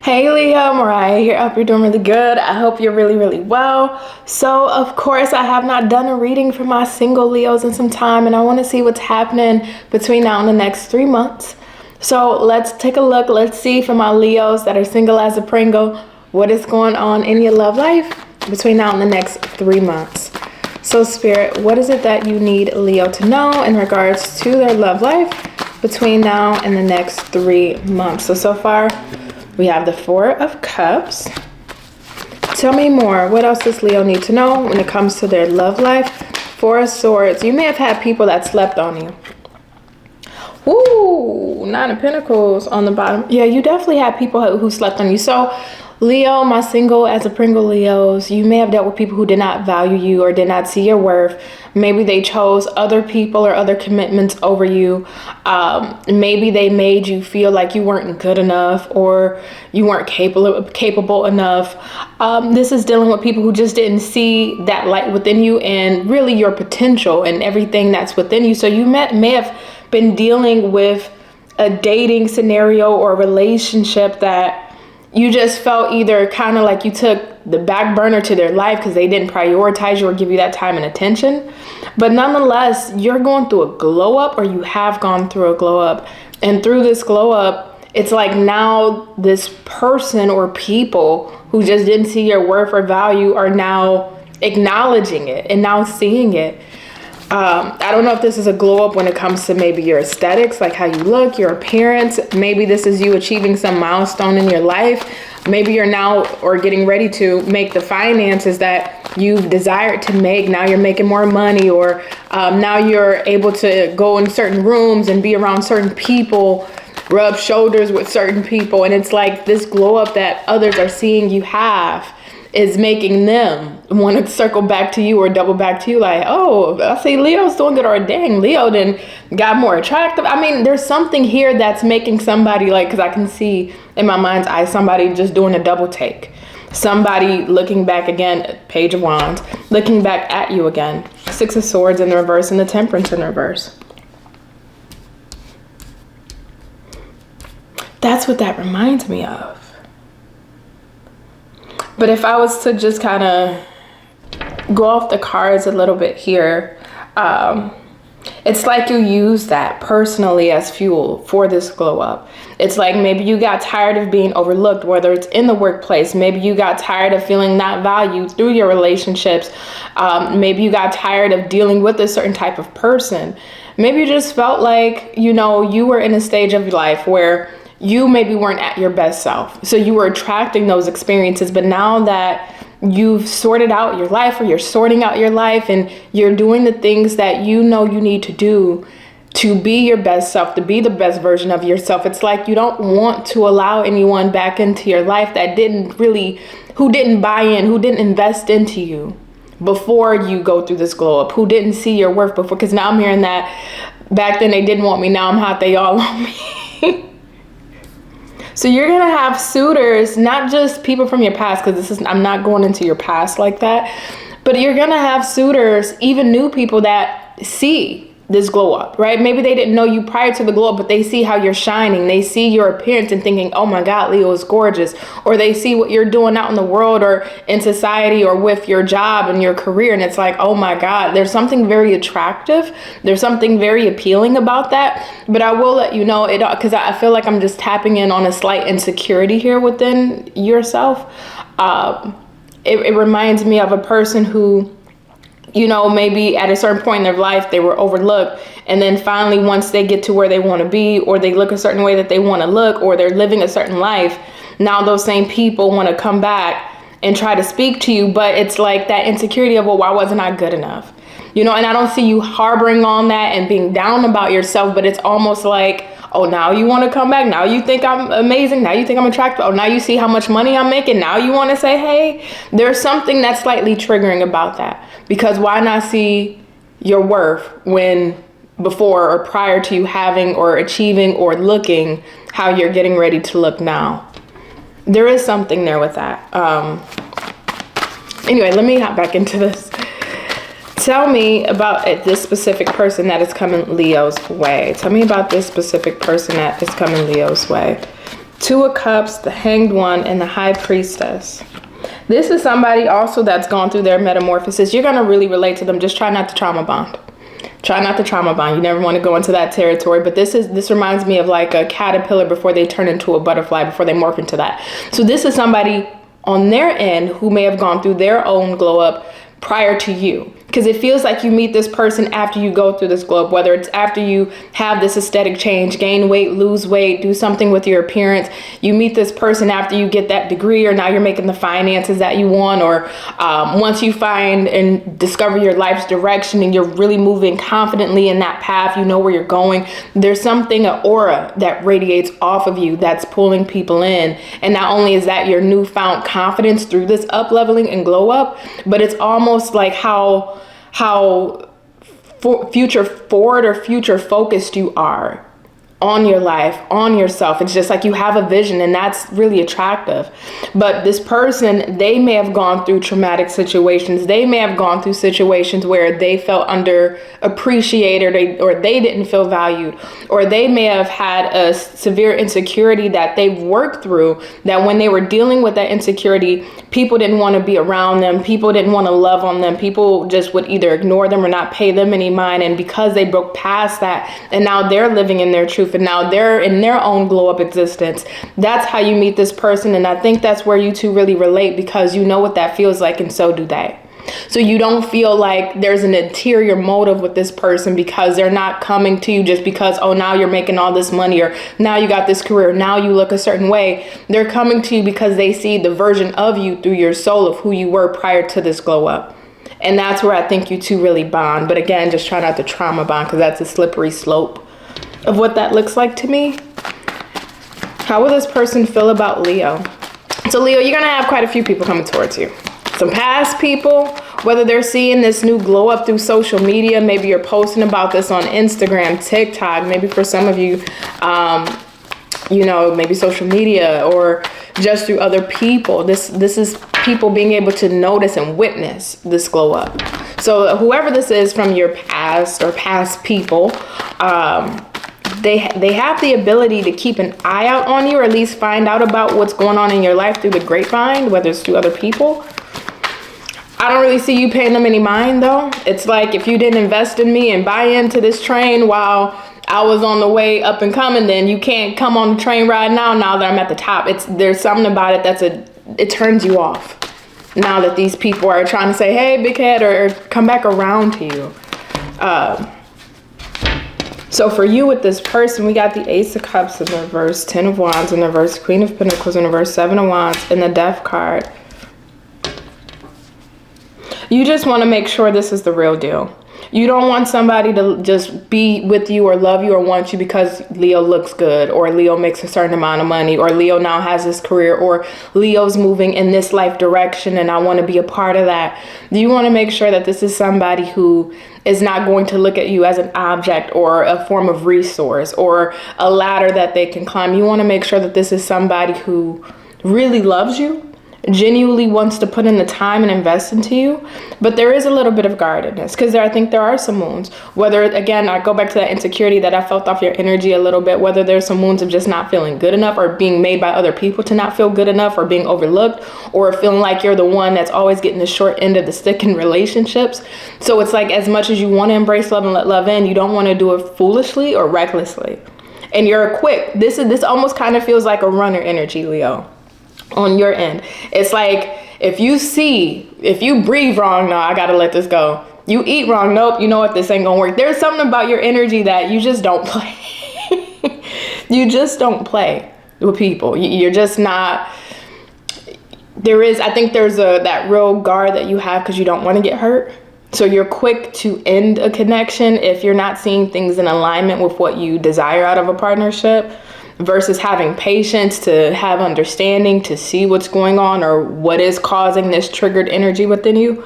Hey Leo, Mariah here. I hope you're doing really good. I hope you're really well. So of course I have not done a reading for my single Leos in some time, and I want to see what's happening between now and the next 3 months. So let's take a look. Let's see for my Leos that are single as a Pringle, what is going on in your love life between now and the next 3 months. So Spirit, what is it that you need Leo to know in regards to their love life between now and the next 3 months? So far we have the Four of Cups. Tell me more. What else does Leo need to know when it comes to their love life? Four of Swords. You may have had people that slept on you. Ooh, Nine of Pentacles on the bottom. Yeah, you definitely had people who slept on you. So Leo, my single as a Pringle Leos, you may have dealt with people who did not value you or did not see your worth. Maybe they chose other people or other commitments over you. Maybe they made you feel like you weren't good enough or you weren't capable enough. This is dealing with people who just didn't see that light within you and really your potential and everything that's within you. So you may have been dealing with a dating scenario or a relationship that you just felt either kind of like you took the back burner to their life because they didn't prioritize you or give you that time and attention. But nonetheless, you're going through a glow up, or you have gone through a glow up. And through this glow up, it's like now this person or people who just didn't see your worth or value are now acknowledging it and now seeing it. I don't know if this is a glow up when it comes to maybe your aesthetics, like how you look, your appearance. Maybe this is you achieving some milestone in your life. Maybe you're now or getting ready to make the finances that you've desired to make. Now you're making more money, or now you're able to go in certain rooms and be around certain people, rub shoulders with certain people. And it's like this glow up that others are seeing you have is making them want to circle back to you or double back to you, like, oh, I see Leo's doing good, or dang, Leo then got more attractive. I mean, there's something here that's making somebody, like, because I can see in my mind's eye somebody just doing a double take. Somebody looking back again, Page of Wands, looking back at you again. Six of Swords in the reverse and the Temperance in the reverse. That's what that reminds me of. But if I was to just kind of go off the cards a little bit here, it's like you use that personally as fuel for this glow up. It's like maybe you got tired of being overlooked, whether it's in the workplace. Maybe you got tired of feeling not valued through your relationships. Maybe you got tired of dealing with a certain type of person. Maybe you just felt like, you know, you were in a stage of life where you maybe weren't at your best self. So you were attracting those experiences. But now that you've sorted out your life, or you're sorting out your life, and you're doing the things that you know you need to do to be your best self, to be the best version of yourself, it's like you don't want to allow anyone back into your life that who didn't buy in, who didn't invest into you before you go through this glow up, who didn't see your worth before. Because now I'm hearing that back then they didn't want me, now I'm hot, they all want me. So you're going to have suitors, not just people from your past, because I'm not going into your past like that, but you're going to have suitors, even new people that see this glow up, right? Maybe they didn't know you prior to the glow up, but they see how you're shining. They see your appearance and thinking, oh my God, Leo is gorgeous. Or they see what you're doing out in the world or in society or with your job and your career. And it's like, oh my God, there's something very attractive. There's something very appealing about that. But I will let you know it, because I feel like I'm just tapping in on a slight insecurity here within yourself. It reminds me of a person who, you know, maybe at a certain point in their life, they were overlooked. And then finally, once they get to where they want to be, or they look a certain way that they want to look, or they're living a certain life, now those same people want to come back and try to speak to you. But it's like that insecurity of, well, why wasn't I good enough? You know, and I don't see you harboring on that and being down about yourself, but it's almost like, oh, now you want to come back. Now you think I'm amazing. Now you think I'm attractive. Oh, now you see how much money I'm making. Now you want to say, hey, there's something that's slightly triggering about that. Because why not see your worth when before or prior to you having or achieving or looking how you're getting ready to look now? There is something there with that. Anyway, let me hop back into this. Tell me about this specific person that is coming Leo's way. Tell me about this specific person that is coming Leo's way. Two of Cups, the Hanged One, and the High Priestess. This is somebody also that's gone through their metamorphosis. You're going to really relate to them. Just try not to trauma bond. Try not to trauma bond. You never want to go into that territory. But this reminds me of like a caterpillar before they turn into a butterfly, before they morph into that. So this is somebody on their end who may have gone through their own glow up prior to you. Because it feels like you meet this person after you go through this glow up, whether it's after you have this aesthetic change, gain weight, lose weight, do something with your appearance. You meet this person after you get that degree, or now you're making the finances that you want, or once you find and discover your life's direction and you're really moving confidently in that path, you know where you're going. There's something, an aura that radiates off of you that's pulling people in. And not only is that your newfound confidence through this up leveling and glow up, but it's almost like how future forward or future focused you are on your life, on yourself. It's just like you have a vision, and that's really attractive. But this person, they may have gone through traumatic situations. They may have gone through situations where they felt underappreciated, or they didn't feel valued, or they may have had a severe insecurity that they've worked through, that when they were dealing with that insecurity, people didn't want to be around them. People didn't want to love on them. People just would either ignore them or not pay them any mind. And because they broke past that, and now they're living in their truth, and now they're in their own glow up existence, that's how you meet this person. And I think that's where you two really relate, because you know what that feels like, and so do they. So you don't feel like there's an interior motive with this person, because they're not coming to you just because, oh, now you're making all this money, or now you got this career, now you look a certain way. They're coming to you because they see the version of you through your soul of who you were prior to this glow up. And that's where I think you two really bond. But again, just try not to trauma bond, because that's a slippery slope of what that looks like to me. How will this person feel about Leo? So Leo, you're going to have quite a few people coming towards you. Some past people, whether they're seeing this new glow up through social media, maybe you're posting about this on Instagram, TikTok, maybe for some of you, you know, maybe social media, or just through other people. This is people being able to notice and witness this glow up. So whoever this is from your past or past people, they have the ability to keep an eye out on you, or at least find out about what's going on in your life through the grapevine, whether it's through other people. I don't really see you paying them any mind, though. It's like, if you didn't invest in me and buy into this train while I was on the way up and coming, then you can't come on the train ride now that I'm at the top. There's something about it it turns you off. Now that these people are trying to say, hey, big head, or come back around to you. So for you with this person, we got the Ace of Cups in reverse, 10 of Wands in reverse, Queen of Pentacles in reverse, 7 of Wands, and the Death card. You just want to make sure this is the real deal. You don't want somebody to just be with you or love you or want you because Leo looks good, or Leo makes a certain amount of money, or Leo now has this career, or Leo's moving in this life direction and I want to be a part of that. You want to make sure that this is somebody who is not going to look at you as an object or a form of resource or a ladder that they can climb. You want to make sure that this is somebody who really loves you, genuinely wants to put in the time and invest into you. But there is a little bit of guardedness, because I think there are some wounds. Whether, again, I go back to that insecurity that I felt off your energy a little bit, whether there's some wounds of just not feeling good enough, or being made by other people to not feel good enough, or being overlooked, or feeling like you're the one that's always getting the short end of the stick in relationships. So it's like, as much as you want to embrace love and let love in, you don't want to do it foolishly or recklessly. And you're quick. This almost kind of feels like a runner energy, Leo. On your end, it's like, if you breathe wrong, no, I gotta let this go. You eat wrong, nope, you know what, this ain't gonna work. There's something about your energy that you just don't play. You just don't play with people. You're just not. I think there's that real guard that you have because you don't want to get hurt. So you're quick to end a connection if you're not seeing things in alignment with what you desire out of a partnership, versus having patience to have understanding, to see what's going on or what is causing this triggered energy within you.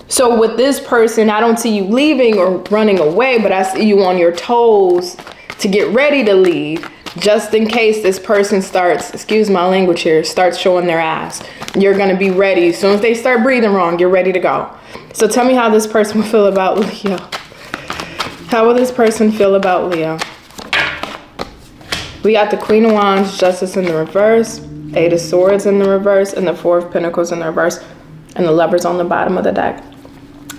So with this person, I don't see you leaving or running away, but I see you on your toes to get ready to leave, just in case this person starts, excuse my language here, starts showing their ass. You're going to be ready. As soon as they start breathing wrong, you're ready to go. So tell me how this person will feel about Leo. How will this person feel about Leo? We got the Queen of Wands, Justice in the reverse, Eight of Swords in the reverse, and the Four of Pentacles in the reverse, and the Lovers on the bottom of the deck.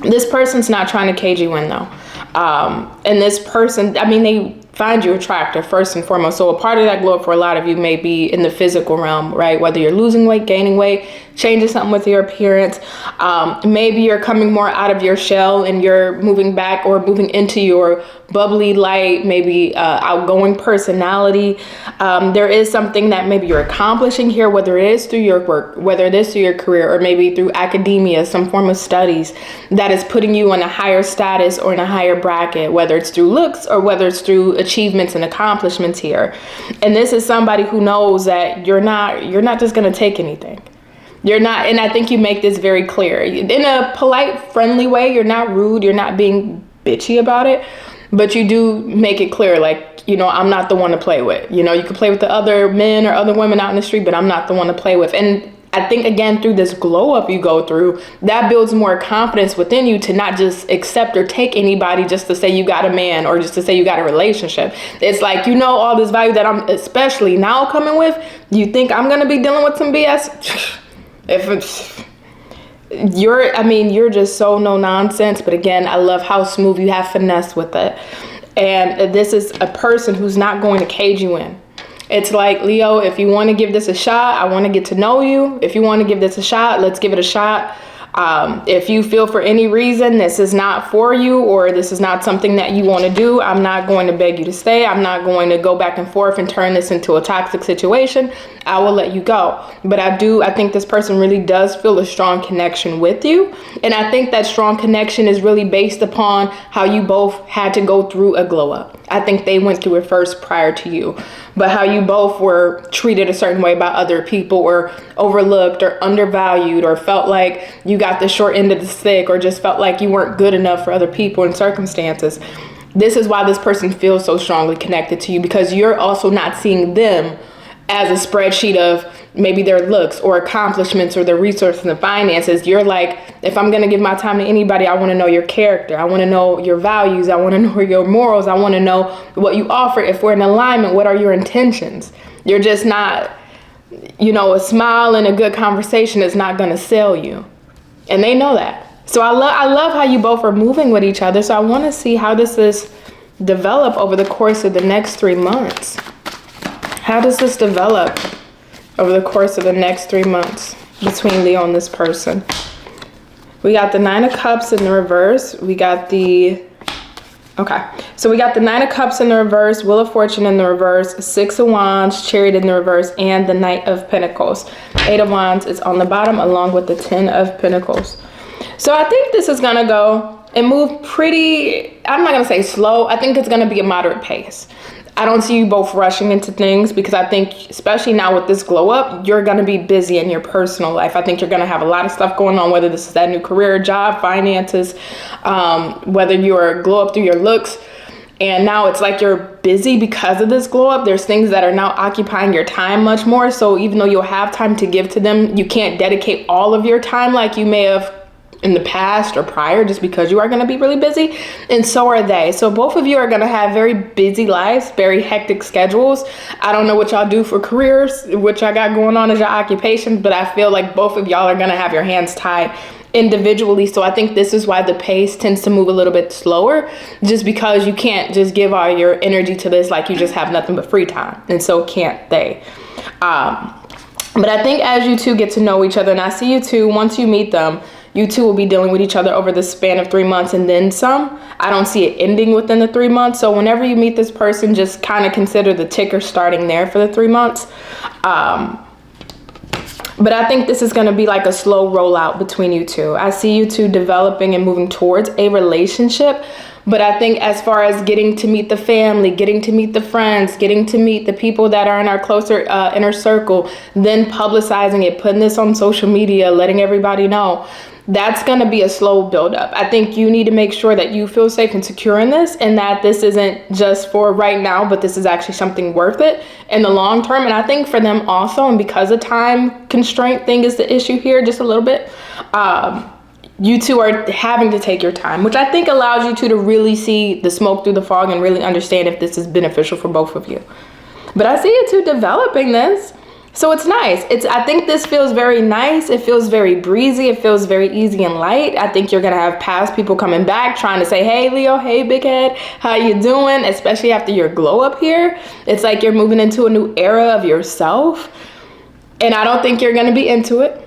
This person's not trying to cage you in though. And this person, I mean, they find you attractive first and foremost. So a part of that glow up for a lot of you may be in the physical realm, right? Whether you're losing weight, gaining weight, changing something with your appearance. Maybe you're coming more out of your shell and you're moving back or moving into your bubbly light, maybe outgoing personality. There is something that maybe you're accomplishing here, whether it is through your work, whether it is through your career, or maybe through academia, some form of studies that is putting you on a higher status or in a higher bracket, whether it's through looks or whether it's through achievements and accomplishments here. And this is somebody who knows that you're not just going to take anything. You're not, and I think you make this very clear in a polite, friendly way. You're not rude. You're not being bitchy about it, but you do make it clear, like, you know, I'm not the one to play with. You know, you can play with the other men or other women out in the street, but I'm not the one to play with. And I think, again, through this glow up you go through, that builds more confidence within you to not just accept or take anybody just to say you got a man or just to say you got a relationship. It's like, you know, all this value that I'm especially now coming with, you think I'm going to be dealing with some BS? If it's, you're just so no nonsense. But again, I love how smooth you have finesse with it. And this is a person who's not going to cage you in. It's like, Leo, if you want to give this a shot, I want to get to know you. If you want to give this a shot, let's give it a shot. If you feel for any reason this is not for you or this is not something that you want to do, I'm not going to beg you to stay. I'm not going to go back and forth and turn this into a toxic situation. I will let you go. But I think this person really does feel a strong connection with you. And I think that strong connection is really based upon how you both had to go through a glow up. I think they went through it first prior to you, but how you both were treated a certain way by other people or overlooked or undervalued or felt like you got the short end of the stick or just felt like you weren't good enough for other people and circumstances. This is why this person feels so strongly connected to you, because you're also not seeing them as a spreadsheet of maybe their looks or accomplishments or their resources and finances. You're like, if I'm going to give my time to anybody, I want to know your character. I want to know your values. I want to know your morals. I want to know what you offer. If we're in alignment, what are your intentions? You're just not, you know, a smile and a good conversation is not going to sell you. And they know that. So I love how you both are moving with each other. So I want to see how this is develop over the course of the next 3 months. How does this develop over the course of the next 3 months between Leo and this person? We got the Nine of Cups in the reverse. We got the Nine of Cups in the reverse, Wheel of Fortune in the reverse, Six of Wands, Chariot in the reverse, and the Knight of Pentacles. Eight of Wands is on the bottom along with the 10 of Pentacles. So I think this is going to go and move pretty, I'm not going to say slow. I think it's going to be a moderate pace. I don't see you both rushing into things because I think, especially now with this glow up, you're going to be busy in your personal life. I think you're going to have a lot of stuff going on, whether this is that new career, job, finances, whether you're glow up through your looks. And now it's like you're busy because of this glow up. There's things that are now occupying your time much more. So even though you'll have time to give to them, you can't dedicate all of your time like you may have in the past or prior, just because you are going to be really busy, and so are they. So both of you are going to have very busy lives, very hectic schedules. I don't know what y'all do for careers, what y'all got going on as your occupations, but I feel like both of y'all are going to have your hands tied individually. So I think this is why the pace tends to move a little bit slower, just because you can't just give all your energy to this like you just have nothing but free time, and so can't they. But I think as you two get to know each other, and I see you two, once you meet them, you two will be dealing with each other over the span of 3 months and then some. I don't see it ending within the 3 months. So whenever you meet this person, just kind of consider the ticker starting there for the 3 months. But I think this is going to be like a slow rollout between you two. I see you two developing and moving towards a relationship. But I think as far as getting to meet the family, getting to meet the friends, getting to meet the people that are in our closer inner circle, then publicizing it, putting this on social media, letting everybody know, that's going to be a slow buildup. I think you need to make sure that you feel safe and secure in this, and that this isn't just for right now, but this is actually something worth it in the long term. And I think for them also, and because the time constraint thing is the issue here just a little bit, you two are having to take your time, which I think allows you two to really see the smoke through the fog and really understand if this is beneficial for both of you. But I see you two developing this. So it's nice. I think this feels very nice. It feels very breezy. It feels very easy and light. I think you're going to have past people coming back trying to say, hey, Leo, hey, big head, how you doing? Especially after your glow up here. It's like you're moving into a new era of yourself. And I don't think you're going to be into it.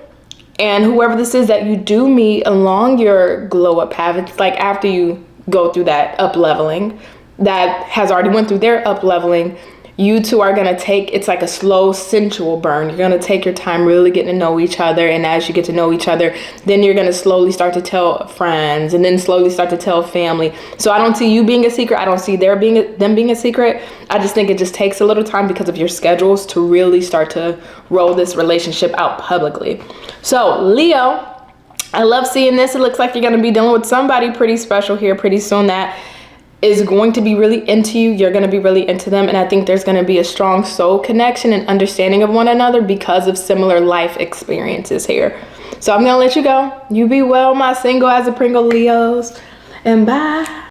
And whoever this is that you do meet along your glow up path, it's like after you go through that up leveling, that has already went through their up leveling, you two are going to take, it's like a slow sensual burn. You're going to take your time really getting to know each other. And as you get to know each other, then you're going to slowly start to tell friends and then slowly start to tell family. So I don't see you being a secret. I don't see them being a secret. I just think it just takes a little time because of your schedules to really start to roll this relationship out publicly. So Leo, I love seeing this. It looks like you're going to be dealing with somebody pretty special here pretty soon that is going to be really into you. You're going to be really into them. And I think there's going to be a strong soul connection and understanding of one another because of similar life experiences here. So I'm going to let you go. You be well, my single as a Pringle Leos. And bye.